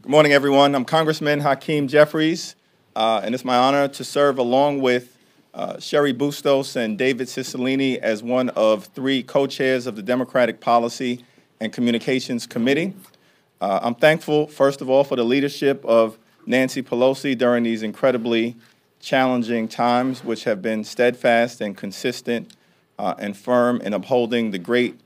Good morning, everyone. I'm Congressman Hakeem Jeffries, and it's my honor to serve along with Sherry Bustos and David Cicilline as one of three co-chairs of the Democratic Policy and Communications Committee. I'm thankful, first of all, for the leadership of Nancy Pelosi during these incredibly challenging times, which have been steadfast and consistent and firm in upholding the great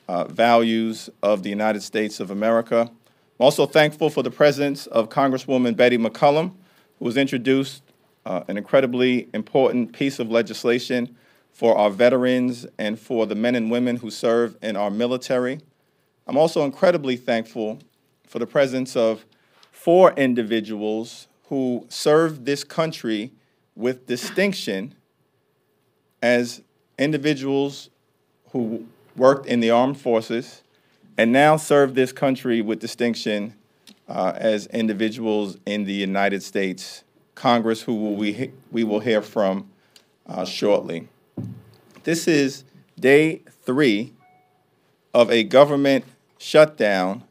values of the United States of America. I'm also thankful for the presence of Congresswoman Betty McCollum, who has introduced an incredibly important piece of legislation for our veterans and for the men and women who serve in our military. I'm also incredibly thankful for the presence of four individuals who served this country with distinction as individuals who worked in the armed forces and now serve this country with distinction as individuals in the United States Congress, who we will hear from shortly. This is day 3 of a government shutdown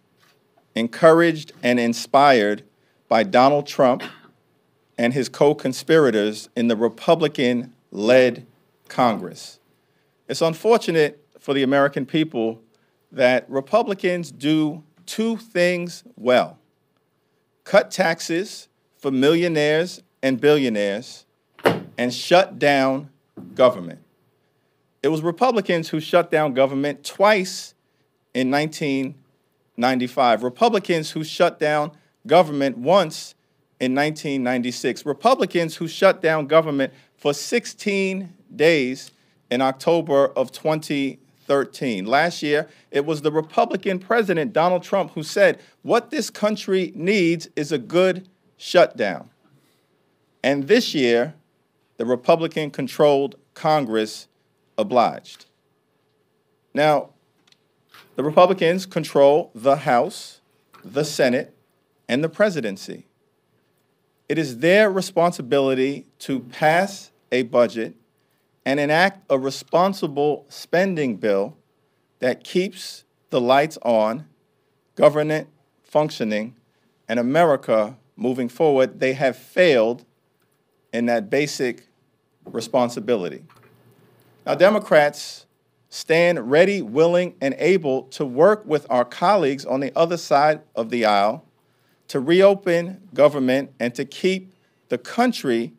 encouraged and inspired by Donald Trump and his co-conspirators in the Republican-led Congress. It's unfortunate for the American people that Republicans do two things well: cut taxes for millionaires and billionaires and shut down government. It was Republicans who shut down government twice in 1995. Republicans who shut down government once in 1996. Republicans who shut down government for 16 days in October of 2013. Last year, it was the Republican president, Donald Trump, who said, what this country needs is a good shutdown. And this year, the Republican-controlled Congress obliged. Now, the Republicans control the House, the Senate, and the presidency. It is their responsibility to pass a budget and enact a responsible spending bill that keeps the lights on, government functioning, and America moving forward. They have failed in that basic responsibility. Now, Democrats stand ready, willing, and able to work with our colleagues on the other side of the aisle to reopen government and to keep the country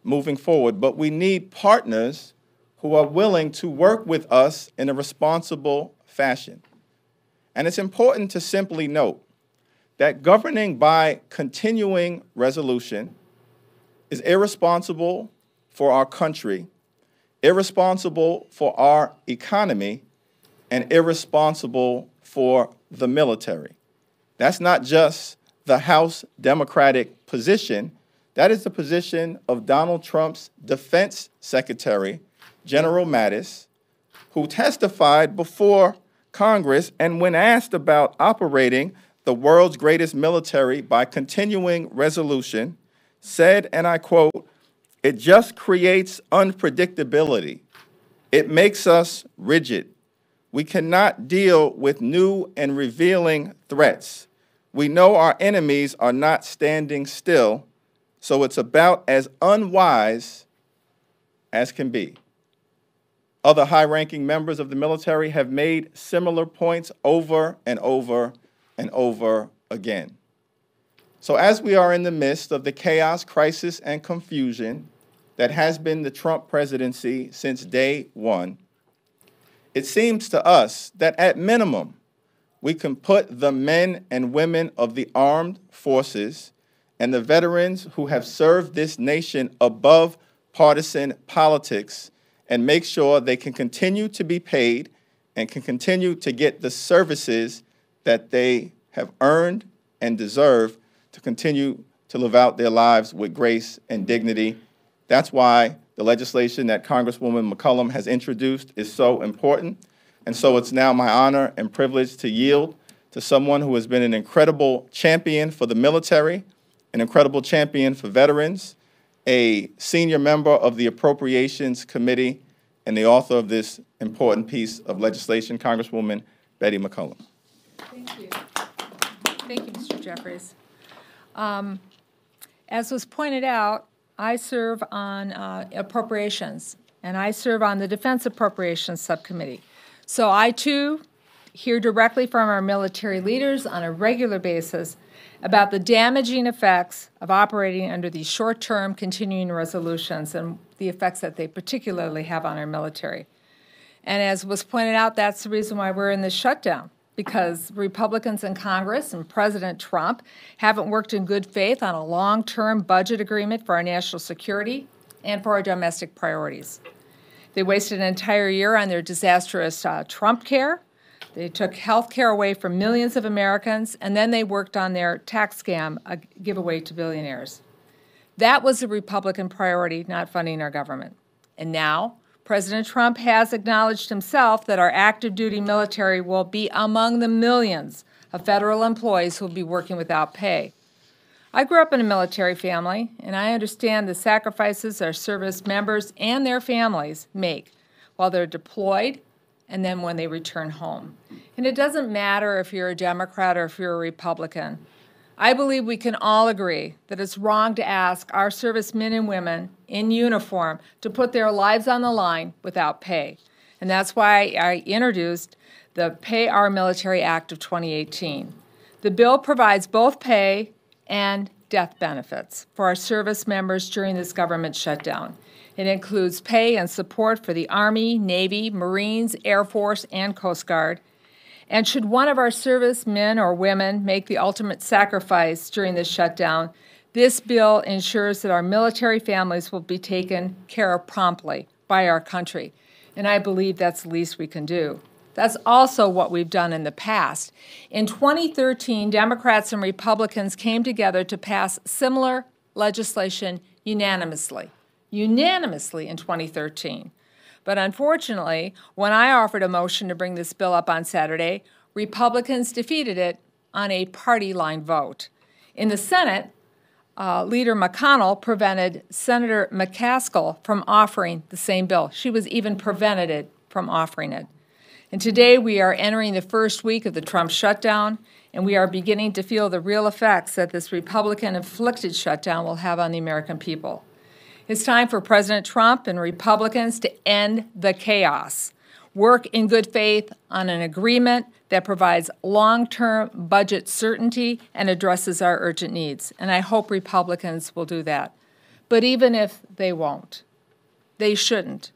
moving forward. But we need partners who are willing to work with us in a responsible fashion. And it's important to simply note that governing by continuing resolution is irresponsible for our country, irresponsible for our economy, and irresponsible for the military. That's not just the House Democratic position. That is the position of Donald Trump's Defense Secretary, General Mattis, who testified before Congress and when asked about operating the world's greatest military by continuing resolution, said, and I quote, "It just creates unpredictability. It makes us rigid. We cannot deal with new and revealing threats. We know our enemies are not standing still, so it's about as unwise as can be." Other high-ranking members of the military have made similar points over and over and over again. So as we are in the midst of the chaos, crisis, and confusion that has been the Trump presidency since day one, it seems to us that at minimum, we can put the men and women of the armed forces and the veterans who have served this nation above partisan politics and make sure they can continue to be paid and can continue to get the services that they have earned and deserve to continue to live out their lives with grace and dignity. That's why the legislation that Congresswoman McCollum has introduced is so important. And so it's now my honor and privilege to yield to someone who has been an incredible champion for the military, an incredible champion for veterans, a senior member of the Appropriations Committee, and the author of this important piece of legislation, Congresswoman Betty McCollum. Thank you. Thank you, Mr. Jeffries. As was pointed out, I serve on appropriations, and I serve on the Defense Appropriations Subcommittee. So I, too, hear directly from our military leaders on a regular basis about the damaging effects of operating under these short-term continuing resolutions and the effects that they particularly have on our military. And as was pointed out, that's the reason why we're in this shutdown, because Republicans in Congress and President Trump haven't worked in good faith on a long-term budget agreement for our national security and for our domestic priorities. They wasted an entire year on their disastrous Trump care. They took health care away from millions of Americans, and then they worked on their tax scam, a giveaway to billionaires. That was a Republican priority, not funding our government. And now, President Trump has acknowledged himself that our active duty military will be among the millions of federal employees who will be working without pay. I grew up in a military family, and I understand the sacrifices our service members and their families make while they're deployed and then when they return home. And it doesn't matter if you're a Democrat or if you're a Republican. I believe we can all agree that it's wrong to ask our servicemen and women in uniform to put their lives on the line without pay. And that's why I introduced the Pay Our Military Act of 2018. The bill provides both pay and death benefits for our service members during this government shutdown. It includes pay and support for the Army, Navy, Marines, Air Force, and Coast Guard. And should one of our servicemen or women make the ultimate sacrifice during this shutdown, this bill ensures that our military families will be taken care of promptly by our country. And I believe that's the least we can do. That's also what we've done in the past. In 2013, Democrats and Republicans came together to pass similar legislation unanimously in 2013. But unfortunately, when I offered a motion to bring this bill up on Saturday, Republicans defeated it on a party line vote. In the Senate, Leader McConnell prevented Senator McCaskill from offering the same bill. She was even prevented from offering it. And today we are entering the first week of the Trump shutdown, and we are beginning to feel the real effects that this Republican-inflicted shutdown will have on the American people. It's time for President Trump and Republicans to end the chaos, work in good faith on an agreement that provides long-term budget certainty and addresses our urgent needs. And I hope Republicans will do that. But even if they won't, they shouldn't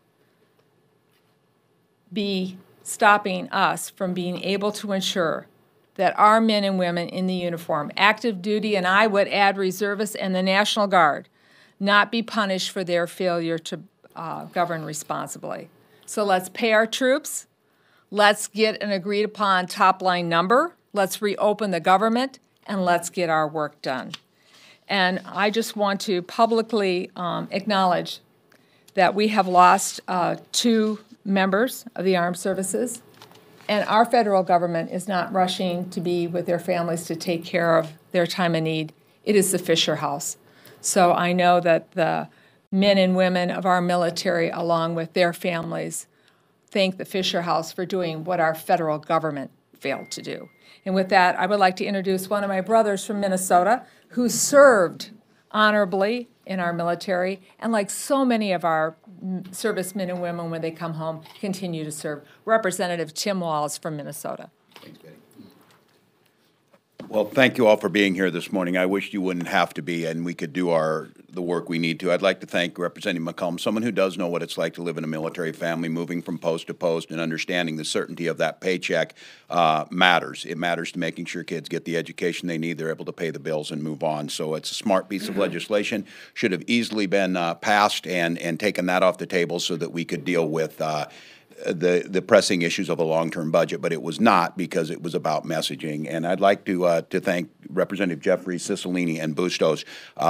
be stopping us from being able to ensure that our men and women in the uniform, active duty, and I would add reservists and the National Guard, not be punished for their failure to govern responsibly. So let's pay our troops. Let's get an agreed-upon top-line number. Let's reopen the government, and let's get our work done. And I just want to publicly acknowledge that we have lost 2 members of the armed services, and our federal government is not rushing to be with their families to take care of their time of need. It is the Fisher House. So I know that the men and women of our military, along with their families, thank the Fisher House for doing what our federal government failed to do. And with that, I would like to introduce one of my brothers from Minnesota who served honorably in our military, and like so many of our servicemen and women when they come home, continue to serve. Representative Tim Walz from Minnesota. Thanks, Betty. Well, thank you all for being here this morning. I wish you wouldn't have to be, and we could do the work we need to. I'd like to thank Representative McCollum, someone who does know what it's like to live in a military family, moving from post to post and understanding the certainty of that paycheck matters. It matters to making sure kids get the education they need, they're able to pay the bills and move on. So it's a smart piece of legislation. Should have easily been passed and taken that off the table so that we could deal with the pressing issues of a long-term budget, but it was not, because it was about messaging. And I'd like to thank Representative Jeffries, Cicilline, and Bustos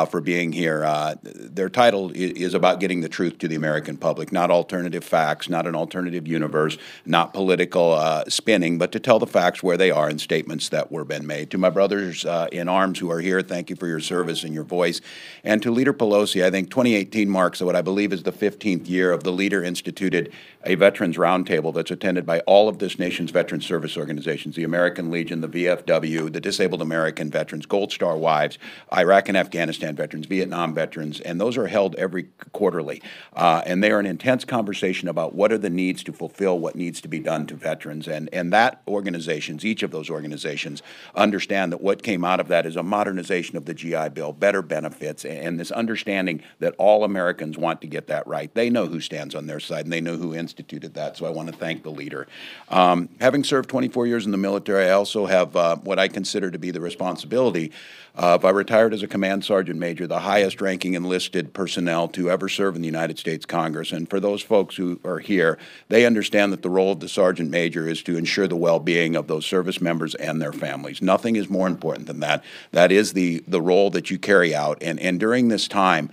for being here. Their title is about getting the truth to the American public, not alternative facts, not an alternative universe, not political spinning, but to tell the facts where they are in statements that were been made. To my brothers in arms who are here, thank you for your service and your voice. And to Leader Pelosi, I think 2018 marks what I believe is the 15th year of the leader instituted a Veterans Roundtable that's attended by all of this nation's veteran service organizations, the American Legion, the VFW, the Disabled American Veterans, Gold Star Wives, Iraq and Afghanistan veterans, Vietnam veterans, and those are held every quarterly. And they are an intense conversation about what are the needs to fulfill what needs to be done to veterans. And that organizations, each of those organizations, understand that what came out of that is a modernization of the GI Bill, better benefits, and this understanding that all Americans want to get that right. They know who stands on their side, and they know who instituted that, so I want to thank the leader. Having served 24 years in the military, I also have what I consider to be the responsibility of, I retired as a command sergeant major, the highest-ranking enlisted personnel to ever serve in the United States Congress. And for those folks who are here, they understand that the role of the sergeant major is to ensure the well-being of those service members and their families. Nothing is more important than that. That is the role that you carry out. And during this time,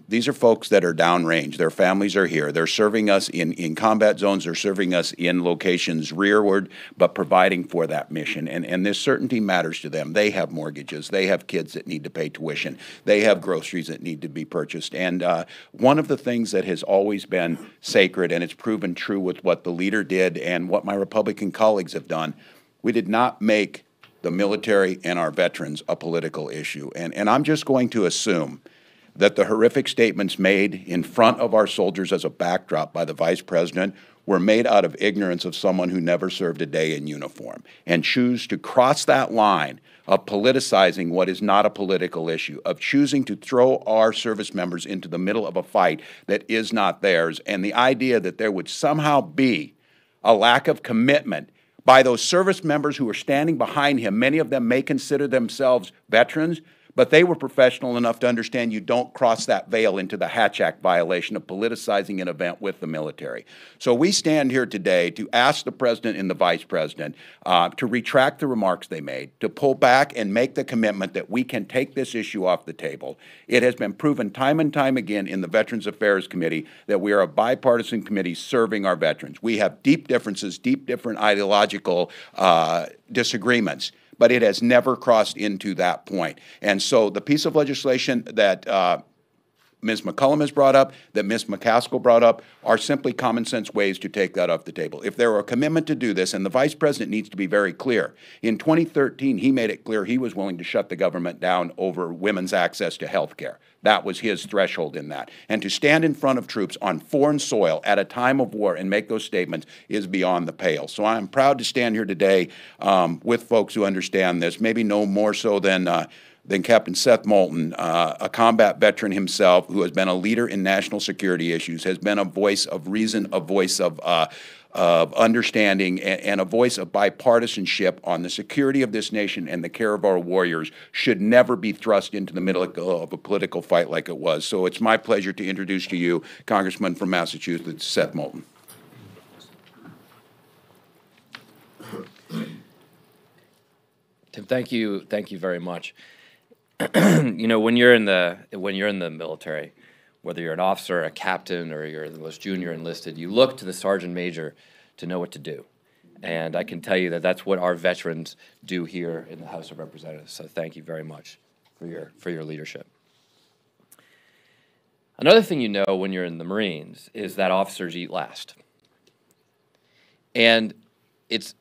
these are folks that are downrange. Their families are here. They're serving us in combat zones. They're serving us in locations rearward, but providing for that mission. And this certainty matters to them. They have mortgages. They have kids that need to pay tuition. They have groceries that need to be purchased. And one of the things that has always been sacred, and it's proven true with what the leader did and what my Republican colleagues have done, we did not make the military and our veterans a political issue. And I'm just going to assume that the horrific statements made in front of our soldiers as a backdrop by the Vice President were made out of ignorance of someone who never served a day in uniform, and choose to cross that line of politicizing what is not a political issue, of choosing to throw our service members into the middle of a fight that is not theirs, and the idea that there would somehow be a lack of commitment by those service members who are standing behind him. Many of them may consider themselves veterans, but they were professional enough to understand you don't cross that veil into the Hatch Act violation of politicizing an event with the military. So we stand here today to ask the President and the Vice President to retract the remarks they made, to pull back and make the commitment that we can take this issue off the table. It has been proven time and time again in the Veterans Affairs Committee that we are a bipartisan committee serving our veterans. We have deep differences, deep different ideological disagreements, but it has never crossed into that point. And so the piece of legislation that Ms. McCollum has brought up, that Ms. McCaskill brought up, are simply common sense ways to take that off the table. If there were a commitment to do this, and the Vice President needs to be very clear, in 2013 he made it clear he was willing to shut the government down over women's access to health care. That was his threshold in that. And to stand in front of troops on foreign soil at a time of war and make those statements is beyond the pale. So I'm proud to stand here today with folks who understand this, maybe no more so than Captain Seth Moulton, a combat veteran himself who has been a leader in national security issues, has been a voice of reason, a voice of understanding, and a voice of bipartisanship on the security of this nation and the care of our warriors, should never be thrust into the middle of a political fight like it was. So it's my pleasure to introduce to you Congressman from Massachusetts, Seth Moulton. Tim, thank you very much. You know, when you're in the military, whether you're an officer, a captain, or you're the most junior enlisted, you look to the sergeant major to know what to do. And I can tell you that that's what our veterans do here in the House of Representatives. So thank you very much for your leadership. Another thing you know when you're in the Marines is that officers eat last. And it's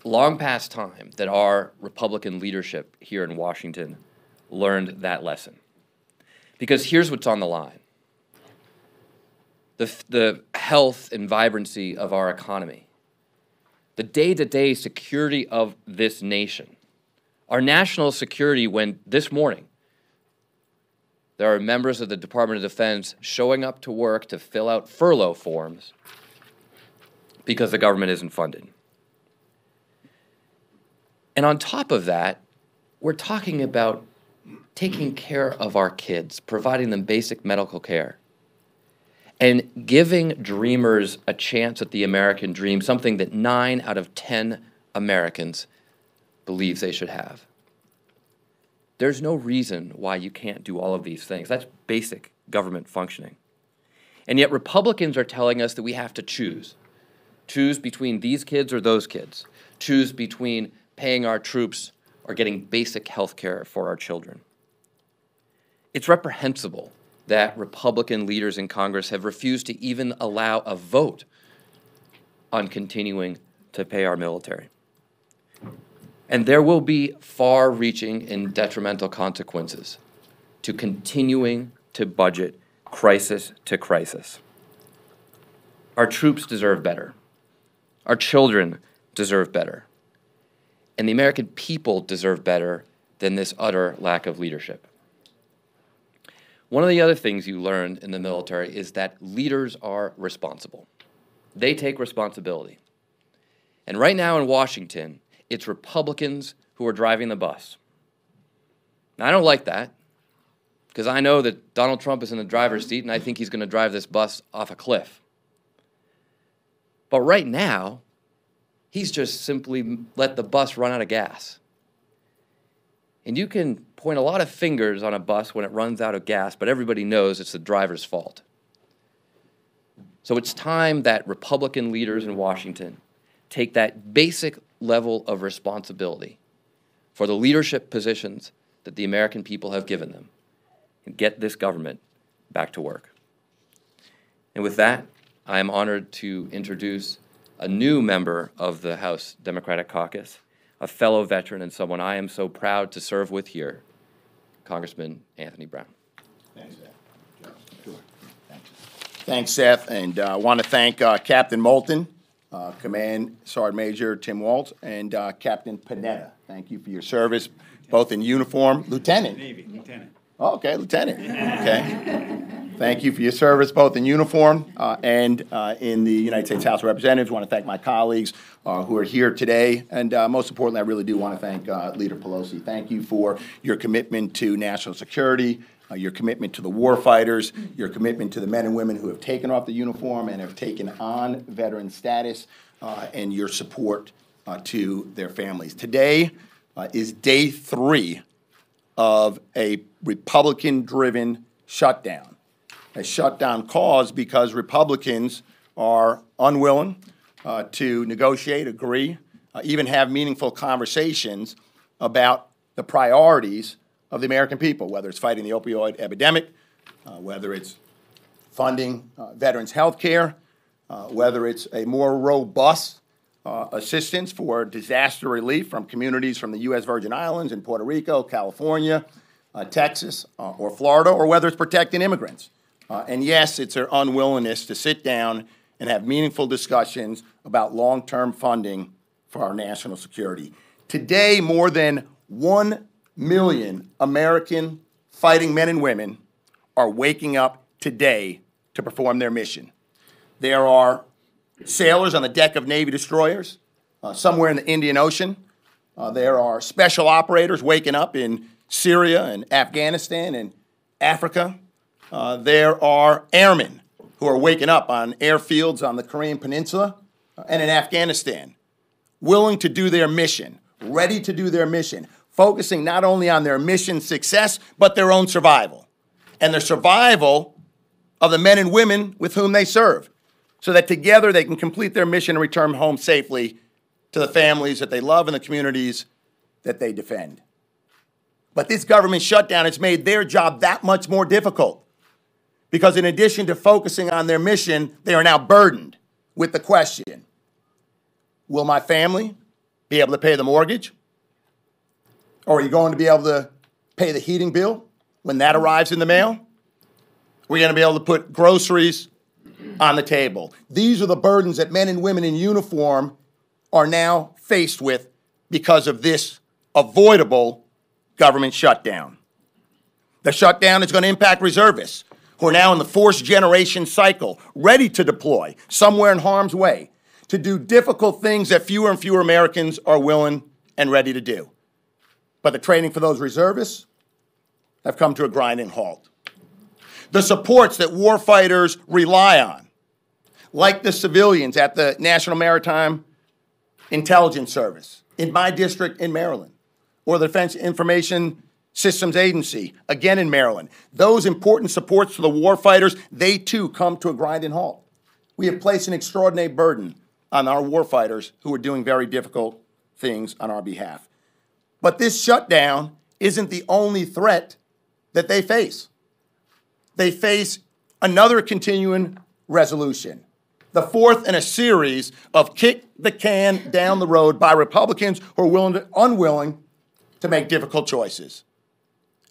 long past time that our Republican leadership here in Washington learned that lesson. Because here's what's on the line. The health and vibrancy of our economy, the day-to-day security of this nation, our national security, when this morning there are members of the Department of Defense showing up to work to fill out furlough forms because the government isn't funded. And on top of that, we're talking about taking care of our kids, providing them basic medical care, and giving dreamers a chance at the American dream, something that 9 out of 10 Americans believe they should have. There's no reason why you can't do all of these things. That's basic government functioning. And yet Republicans are telling us that we have to choose. Choose between these kids or those kids. Choose between paying our troops or getting basic health care for our children. It's reprehensible that Republican leaders in Congress have refused to even allow a vote on continuing to pay our military. And there will be far-reaching and detrimental consequences to continuing to budget crisis to crisis. Our troops deserve better. Our children deserve better. And the American people deserve better than this utter lack of leadership. One of the other things you learned in the military is that leaders are responsible. They take responsibility. And right now in Washington, it's Republicans who are driving the bus. Now, I don't like that, because I know that Donald Trump is in the driver's seat, and I think he's going to drive this bus off a cliff. But right now, he's just simply let the bus run out of gas. And you can point a lot of fingers on a bus when it runs out of gas, but everybody knows it's the driver's fault. So it's time that Republican leaders in Washington take that basic level of responsibility for the leadership positions that the American people have given them and get this government back to work. And with that, I am honored to introduce a new member of the House Democratic Caucus, a fellow veteran and someone I am so proud to serve with here, Congressman Anthony Brown. Thanks, Seth. Thanks, Seth, and I want to thank Captain Moulton, Command Sergeant Major Tim Waltz, and Captain Panetta. Thank you for your service, both in uniform. Lieutenant? Navy, Lieutenant. Oh, okay, Lieutenant. Okay. Thank you for your service, both in uniform and in the United States House of Representatives. I want to thank my colleagues who are here today. And most importantly, I really do want to thank Leader Pelosi. Thank you for your commitment to national security, your commitment to the war fighters, your commitment to the men and women who have taken off the uniform and have taken on veteran status, and your support to their families. Today is day 3 of a Republican-driven shutdown. A shutdown caused because Republicans are unwilling to negotiate, agree, even have meaningful conversations about the priorities of the American people, whether it's fighting the opioid epidemic, whether it's funding veterans' health care, whether it's a more robust assistance for disaster relief from communities from the U.S. Virgin Islands and Puerto Rico, California, Texas, or Florida, or whether it's protecting immigrants. And yes, it's their unwillingness to sit down and have meaningful discussions about long-term funding for our national security. Today, more than 1 million American fighting men and women are waking up today to perform their mission. There are sailors on the deck of Navy destroyers somewhere in the Indian Ocean. There are special operators waking up in Syria and Afghanistan and Africa. There are airmen who are waking up on airfields on the Korean Peninsula and in Afghanistan, willing to do their mission, ready to do their mission, focusing not only on their mission success, but their own survival, and the survival of the men and women with whom they serve, so that together they can complete their mission and return home safely to the families that they love and the communities that they defend. But this government shutdown has made their job that much more difficult, because in addition to focusing on their mission, they are now burdened with the question, will my family be able to pay the mortgage? Or are you going to be able to pay the heating bill when that arrives in the mail? We're going to be able to put groceries on the table. These are the burdens that men and women in uniform are now faced with because of this avoidable government shutdown. The shutdown is going to impact reservists who are now in the fourth generation cycle, ready to deploy somewhere in harm's way to do difficult things that fewer and fewer Americans are willing and ready to do. But the training for those reservists have come to a grinding halt. The supports that warfighters rely on, like the civilians at the National Maritime Intelligence Service in my district in Maryland, or the Defense Information Systems Agency, again in Maryland. Those important supports for the warfighters, they too come to a grinding halt. We have placed an extraordinary burden on our warfighters who are doing very difficult things on our behalf. But this shutdown isn't the only threat that they face. They face another continuing resolution, the fourth in a series of kick the can down the road by Republicans who are unwilling to make difficult choices.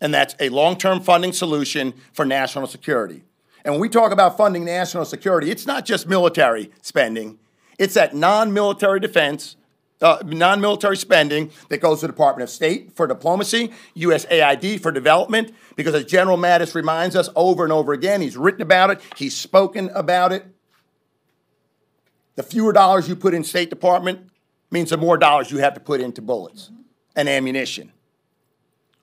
And that's a long-term funding solution for national security. And when we talk about funding national security, it's not just military spending. It's that non-military defense, non-military spending that goes to the Department of State for diplomacy, USAID for development, because as General Mattis reminds us over and over again, he's written about it, he's spoken about it. The fewer dollars you put in State Department means the more dollars you have to put into bullets and ammunition.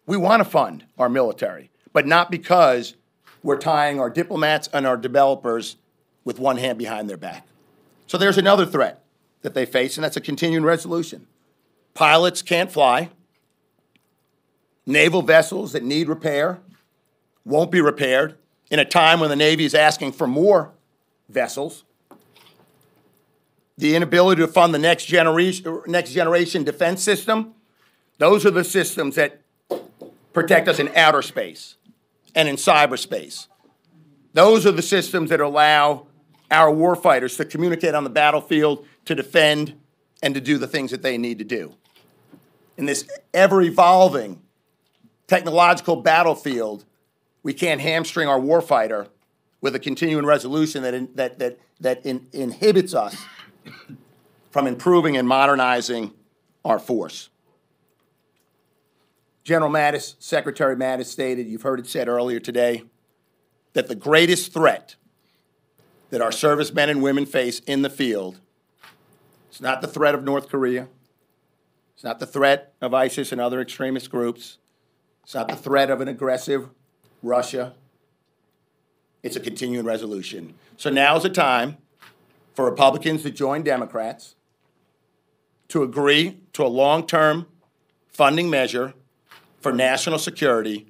We want to fund our military, but not because we're tying our diplomats and our developers with one hand behind their back. So there's another threat that they face, and that's a continuing resolution. Pilots can't fly. Naval vessels that need repair won't be repaired in a time when the Navy is asking for more vessels. The inability to fund the next generation defense system, those are the systems that protect us in outer space and in cyberspace. Those are the systems that allow our warfighters to communicate on the battlefield, to defend, and to do the things that they need to do. In this ever-evolving technological battlefield, we can't hamstring our warfighter with a continuing resolution that inhibits us from improving and modernizing our force. General Mattis, Secretary Mattis stated, you've heard it said earlier today, that the greatest threat that our servicemen and women face in the field is not the threat of North Korea, it's not the threat of ISIS and other extremist groups, it's not the threat of an aggressive Russia, it's a continuing resolution. So now's the time for Republicans to join Democrats to agree to a long-term funding measure for national security,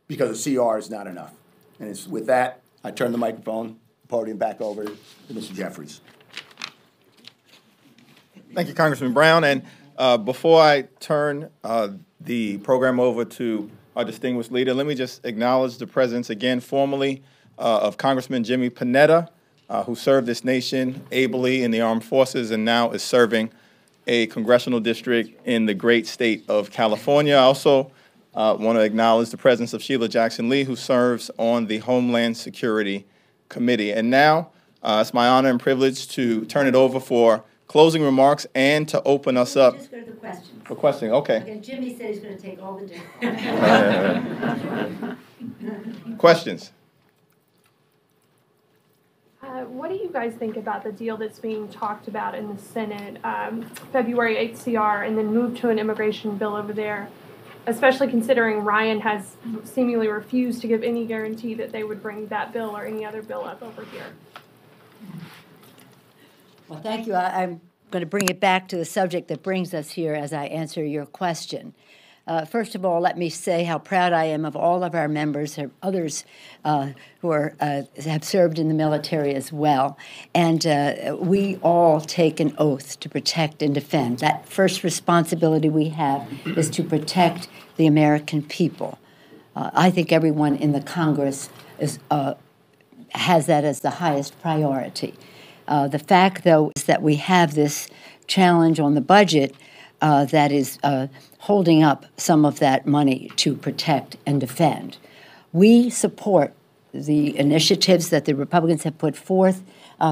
because the CR is not enough. And it's with that, I turn the microphone, the podium back over to Mr. Jeffries. Thank you, Congressman Brown. And before I turn the program over to our distinguished leader, let me just acknowledge the presence again formally of Congressman Jimmy Panetta, who served this nation ably in the armed forces and now is serving a congressional district in the great state of California. I also want to acknowledge the presence of Sheila Jackson Lee, who serves on the Homeland Security Committee. And now it's my honor and privilege to turn it over for closing remarks and to open us up. Just go to the questions. For questioning, okay. Okay, Jimmy said he's going to take all the different. Questions? What do you guys think about the deal that's being talked about in the Senate, February 8th CR, and then move to an immigration bill over there, especially considering Ryan has seemingly refused to give any guarantee that they would bring that bill or any other bill up over here? Well, thank you. I'm going to bring it back to the subject that brings us here as I answer your question. First of all, let me say how proud I am of all of our members, or others who have served in the military as well. And we all take an oath to protect and defend. That first responsibility we have is to protect the American people. I think everyone in the Congress has that as the highest priority. The fact, though, is that we have this challenge on the budget that is holding up some of that money to protect and defend. We support the initiatives that the Republicans have put forth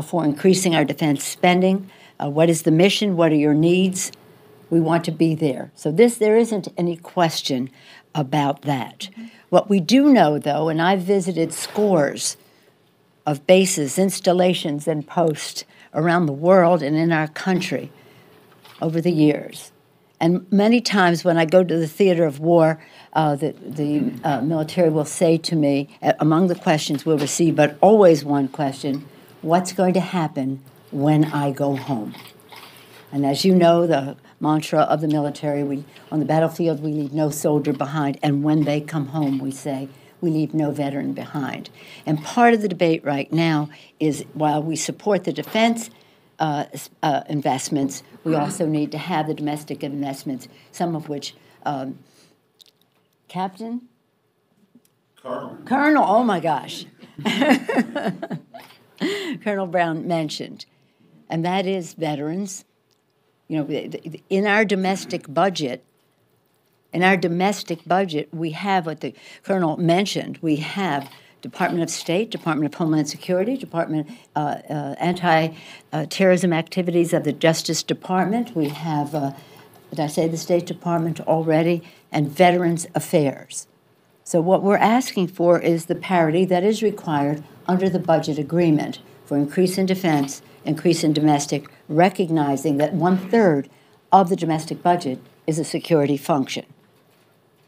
for increasing our defense spending. What is the mission? What are your needs? We want to be there. So there isn't any question about that. What we do know, though, and I've visited scores of bases, installations, and posts around the world and in our country over the years. And many times when I go to the theater of war, the military will say to me, among the questions we'll receive, but always one question, what's going to happen when I go home? And as you know, the mantra of the military, on the battlefield, we leave no soldier behind. And when they come home, we say, we leave no veteran behind. And part of the debate right now is, while we support the defense investments, we also need to have the domestic investments, some of which, Colonel, oh my gosh. Colonel Brown mentioned, and that is veterans. You know, in our domestic budget, we have what the Colonel mentioned. We have Department of State, Department of Homeland Security, Department anti-terrorism activities of the Justice Department. We have, did I say the State Department already? And Veterans Affairs. So what we're asking for is the parity that is required under the budget agreement for increase in defense, increase in domestic, recognizing that 1/3 of the domestic budget is a security function.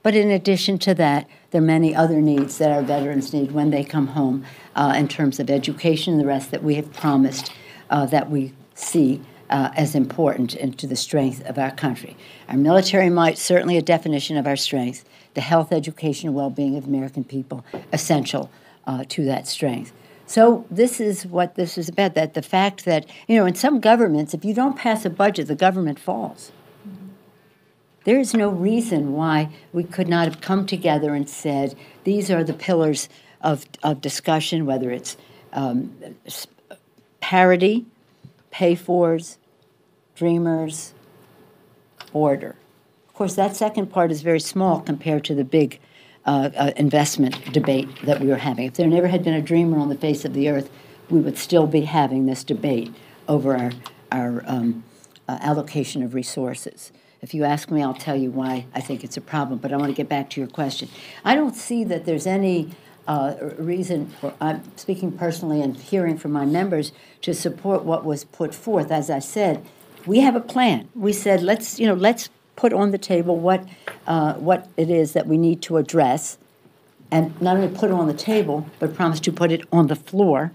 But in addition to that, there are many other needs that our veterans need when they come home in terms of education and the rest that we have promised that we see as important and to the strength of our country. Our military might, certainly a definition of our strength, the health, education, and well-being of American people, essential to that strength. So this is what this is about, that the fact that, you know, in some governments, if you don't pass a budget, the government falls. There is no reason why we could not have come together and said, these are the pillars of discussion, whether it's parity, pay-fors, dreamers, order. Of course, that second part is very small compared to the big investment debate that we were having. If there never had been a dreamer on the face of the earth, we would still be having this debate over our allocation of resources. If you ask me, I'll tell you why I think it's a problem, but I want to get back to your question. I don't see that there's any reason for, I'm speaking personally and hearing from my members, to support what was put forth. As I said, we have a plan. We said, let's put on the table what it is that we need to address, and not only put it on the table, but promise to put it on the floor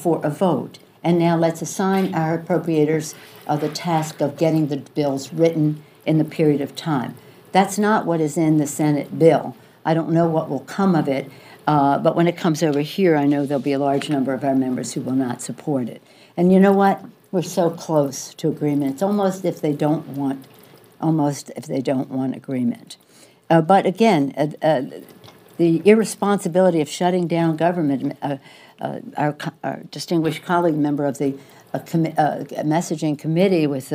for a vote. And now let's assign our appropriators the task of getting the bills written in the period of time. That's not what is in the Senate bill. I don't know what will come of it, but when it comes over here, I know there'll be a large number of our members who will not support it. And you know what? We're so close to agreement. It's almost if they don't want agreement. But again, the irresponsibility of shutting down government. Our distinguished colleague, member of the messaging committee with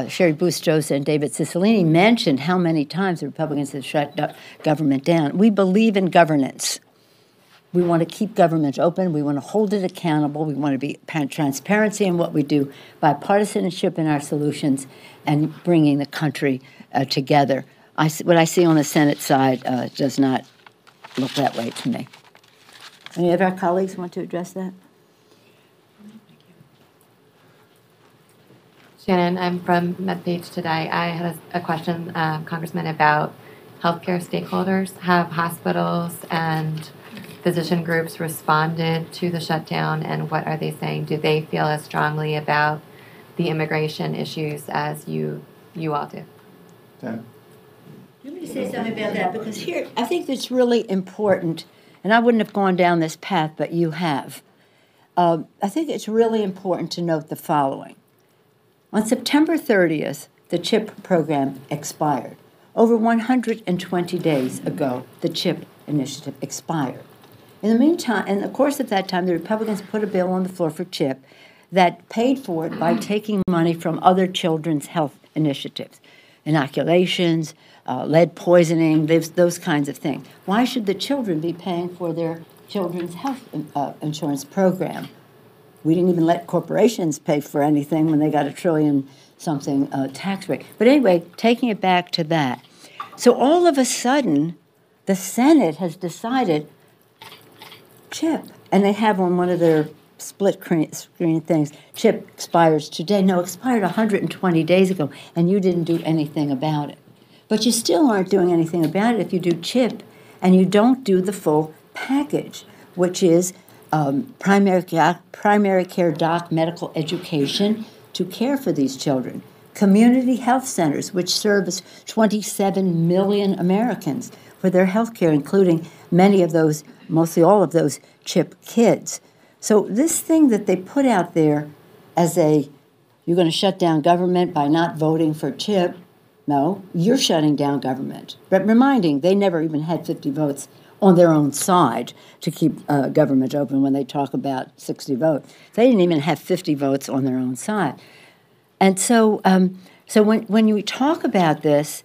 Sherry Bustos and David Cicilline, mentioned how many times the Republicans have shut government down. We believe in governance. We want to keep government open. We want to hold it accountable. We want to be transparency in what we do, bipartisanship in our solutions, and bringing the country together. What I see on the Senate side does not look that way to me. Any of our colleagues want to address that? Shannon, I'm from MedPage Today. I had a question, Congressman, about healthcare stakeholders. Have hospitals and physician groups responded to the shutdown, and what are they saying? Do they feel as strongly about the immigration issues as you all do? Let me say something about that, because here I think it's really important, and I wouldn't have gone down this path, but you have. I think it's really important to note the following. On September 30th, the CHIP program expired. Over 120 days ago, the CHIP initiative expired. In the meantime, in the course of that time, the Republicans put a bill on the floor for CHIP that paid for it by taking money from other children's health initiatives, inoculations, lead poisoning, those kinds of things. Why should the children be paying for their children's health insurance program? We didn't even let corporations pay for anything when they got $1 trillion-something tax rate. But anyway, taking it back to that. So all of a sudden, the Senate has decided CHIP, and they have on one of their split screen things, CHIP expires today. No, expired 120 days ago, and you didn't do anything about it. But you still aren't doing anything about it if you do CHIP and you don't do the full package, which is primary care doc medical education to care for these children, community health centers, which service 27 million Americans for their health care, including many of those, mostly all of those CHIP kids. So this thing that they put out there as you're going to shut down government by not voting for CHIP, no, you're shutting down government. But reminding, they never even had 50 votes on their own side to keep government open when they talk about 60 votes. They didn't even have 50 votes on their own side. And so, so when you talk about this,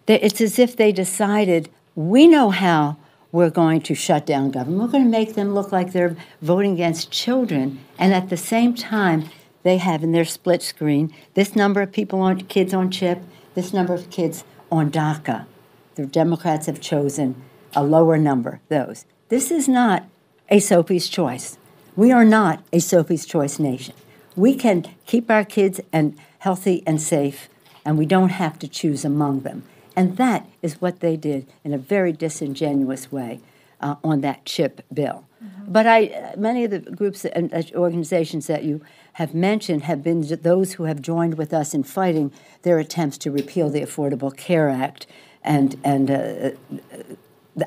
it's as if they decided, we know how we're going to shut down government. We're going to make them look like they're voting against children. And at the same time, they have in their split screen this number of people on kids on CHIP, this number of kids on DACA. The Democrats have chosen a lower number, those. This is not a Sophie's Choice. We are not a Sophie's Choice nation. We can keep our kids and healthy and safe, and we don't have to choose among them. And that is what they did in a very disingenuous way on that CHIP bill. Mm-hmm. But many of the groups and organizations that you have mentioned have been those who have joined with us in fighting their attempts to repeal the Affordable Care Act, and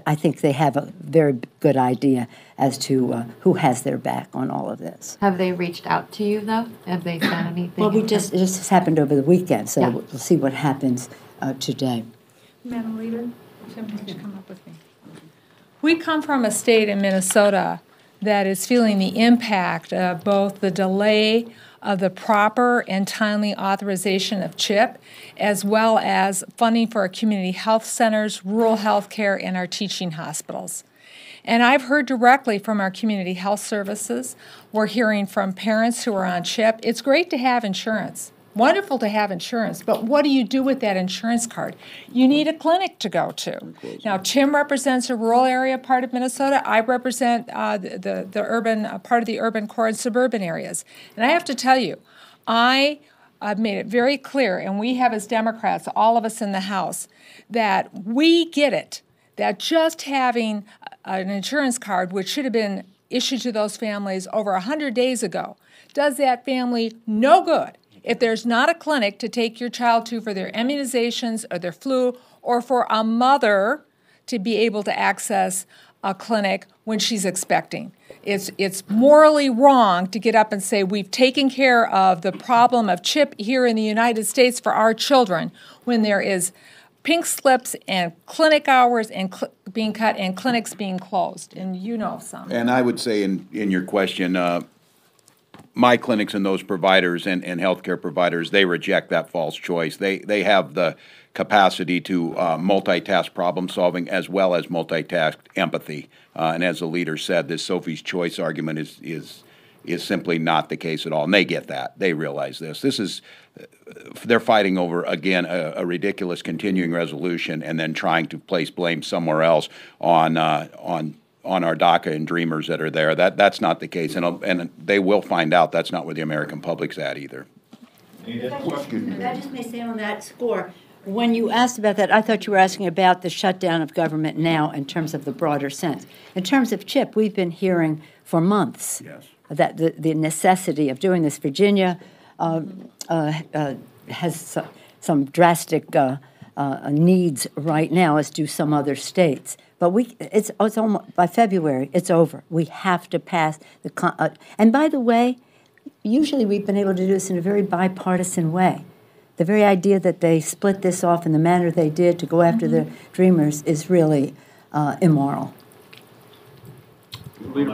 I think they have a very good idea as to who has their back on all of this. Have they reached out to you, though? Have they said anything? Well, it just happened over the weekend, so we'll see what happens today. Madam Leader, Tim, would you come up with me? We come from a state in Minnesota that is feeling the impact of both the delay of the proper and timely authorization of CHIP, as well as funding for our community health centers, rural health care, and our teaching hospitals. And I've heard directly from our community health services. We're hearing from parents who are on CHIP. It's great to have insurance. Wonderful to have insurance, but what do you do with that insurance card? You need a clinic to go to. Now, Tim represents a rural area part of Minnesota. I represent the urban part of the urban core and suburban areas. And I have to tell you, I've made it very clear, and we have as Democrats, all of us in the House, that we get it, that just having an insurance card, which should have been issued to those families over 100 days ago, does that family no good if there's not a clinic to take your child to for their immunizations or their flu, or for a mother to be able to access a clinic when she's expecting. It's morally wrong to get up and say we've taken care of the problem of CHIP here in the United States for our children when there is pink slips and clinic hours and being cut and clinics being closed, and you know some. And I would say in your question, my clinics and those providers and healthcare providers, they reject that false choice. They have the capacity to multitask problem solving as well as multitask empathy. And as the leader said, this Sophie's Choice argument is simply not the case at all. And they get that. They realize this. They're fighting over, again, a ridiculous continuing resolution and then trying to place blame somewhere else on our DACA and Dreamers that are there. That's not the case, and they will find out that's not where the American public's at either. I just may say on that score, when you asked about that, I thought you were asking about the shutdown of government now in terms of the broader sense. In terms of CHIP, we've been hearing for months that the necessity of doing this. Virginia has some drastic needs right now, as do some other states. But it's almost, by February, it's over. We have to pass the and by the way, usually we've been able to do this in a very bipartisan way. The very idea that they split this off in the manner they did to go after the Dreamers is really immoral. Leader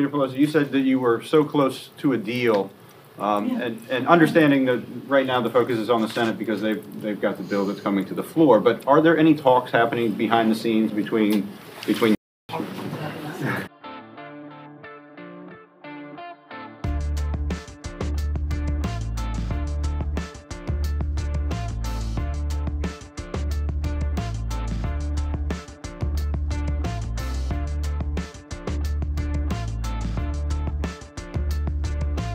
Pelosi, you said that you were so close to a deal, and understanding that right now the focus is on the Senate because they've got the bill that's coming to the floor. But are there any talks happening behind the scenes between